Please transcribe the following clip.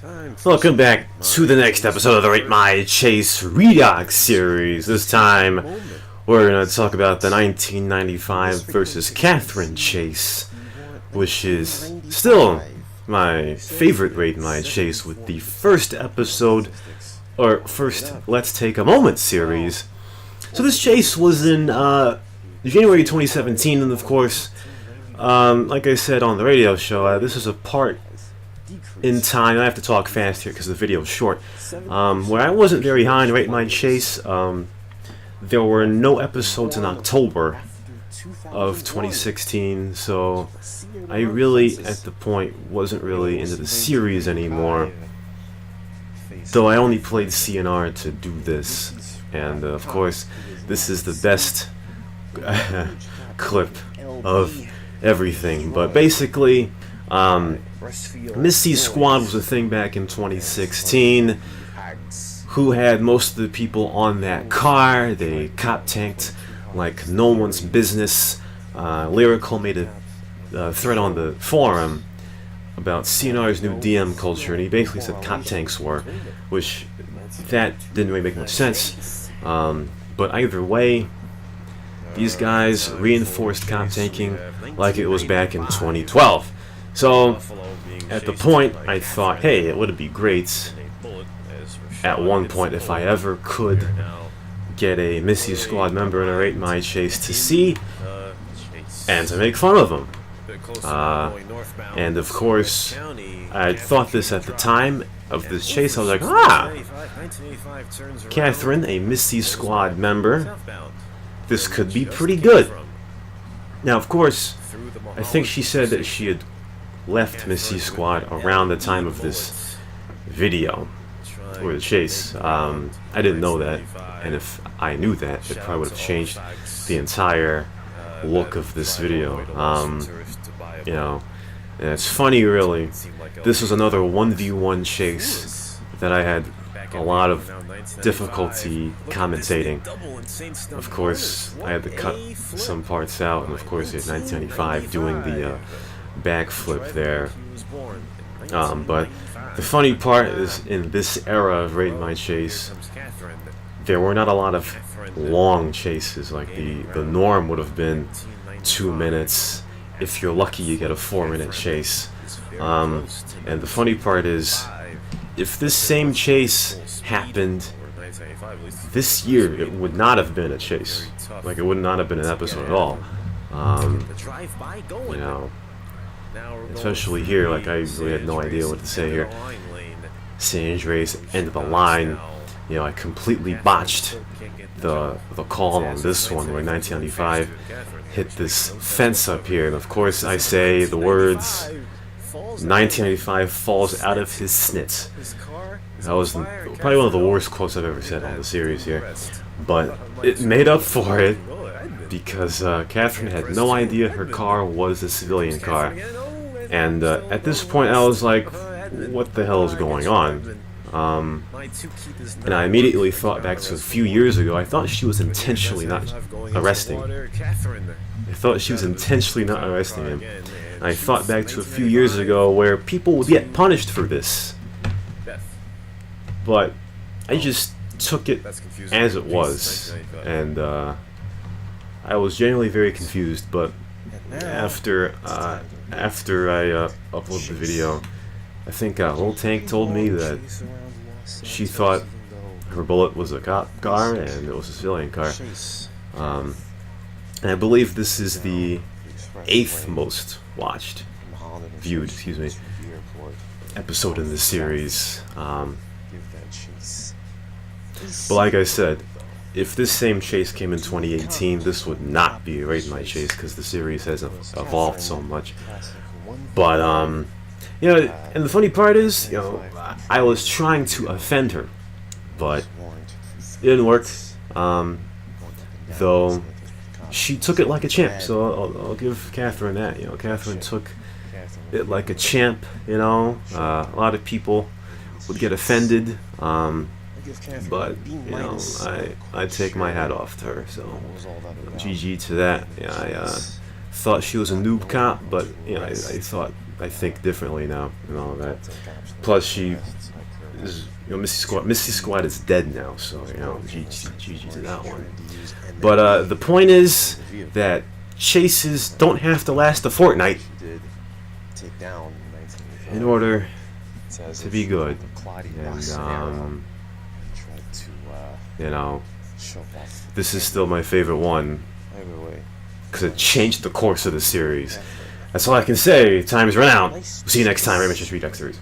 Welcome back to the next episode of the Rate My Chase Redox series. This time, we're going to talk about the 1995 versus Catherine chase, which is still my favorite Rate My Chase with the first episode, or first Let's Take a Moment series. So this chase was in January 2017, and of course, like I said on the radio show, this is a part in time. I have to talk fast here because the video is short. Where I wasn't very high in Rate My Chase, there were no episodes in October of 2016, so I really, at the point, wasn't really into the series anymore. Though I only played CNR to do this, and of course, this is the best clip of everything. But basically, Missy's squad was a thing back in 2016. Who had most of the people on that car? They cop tanked like no one's business. Lyrical made a thread on the forum about CNR's new DM culture, and he basically said cop tanks were, which that didn't really make much sense. But either way, these guys reinforced cop tanking like it was back in 2012. So, at the point, I thought, hey, it would be great at one point if I ever could get a Missy Squad member in a Rate My Chase to see and to make fun of them. And of course, I thought this at the time of this chase. I was like, Catherine, a Missy Squad member, this could be pretty good. Now, of course, I think she said that she had left Missy Squad around the time of this video, or the chase. I didn't know that, and if I knew that, it probably would have changed the entire look of this video. You know, and it's funny, really. This was another 1v1 chase that I had a lot of difficulty commentating. Of course, I had to cut some parts out, and of course, you had 1995 doing the backflip there. But the funny part is, in this era of Rate My Chase, there were not a lot of long chases. Like the norm would have been 2 minutes. If you're lucky, you get a 4-minute chase. And the funny part is, if this same chase happened this year, it would not have been a chase. Like, it would not have been an episode at all. You know, especially here, like, I really had no idea what to say here. San Andreas end of the line. You know, I completely botched the call on this one, where 1995 hit this fence up here, and of course I say the words 1995 falls out of his snit. That was probably one of the worst quotes I've ever said on the series here, but it made up for it because Catherine had no idea her car was a civilian car, and at this point I was like, what the hell is going on? And I immediately thought back to a few years ago. I thought she was intentionally not arresting him. I thought she was intentionally not arresting him. And I thought back to a few years ago where people would get punished for this. But I just took it as it was. And I was genuinely very confused. But after I uploaded the video, I think Little Tank told me that she thought her bullet was a cop car and it was a civilian car. And I believe this is the 8th most viewed, episode in this series. But like I said, if this same chase came in 2018, this would not be a Rate My Chase because the series hasn't evolved so much. But you know, and the funny part is, you know, I was trying to offend her, but it didn't work. Though she took it like a champ, so I'll give Catherine that. You know, Catherine took it like a champ. You know, a lot of people would get offended, but you know, I take my hat off to her. So GG to that. Yeah, I thought she was a noob cop, but you know, I thought I think differently now and all of that. Plus, she is, Misty Squad is dead now, so GG to that one. But the point is that chases don't have to last a fortnight in order to be good. And this is still my favorite one because it changed the course of the series. That's all I can say. Time is run out. We'll see you next time. RMC Redox series.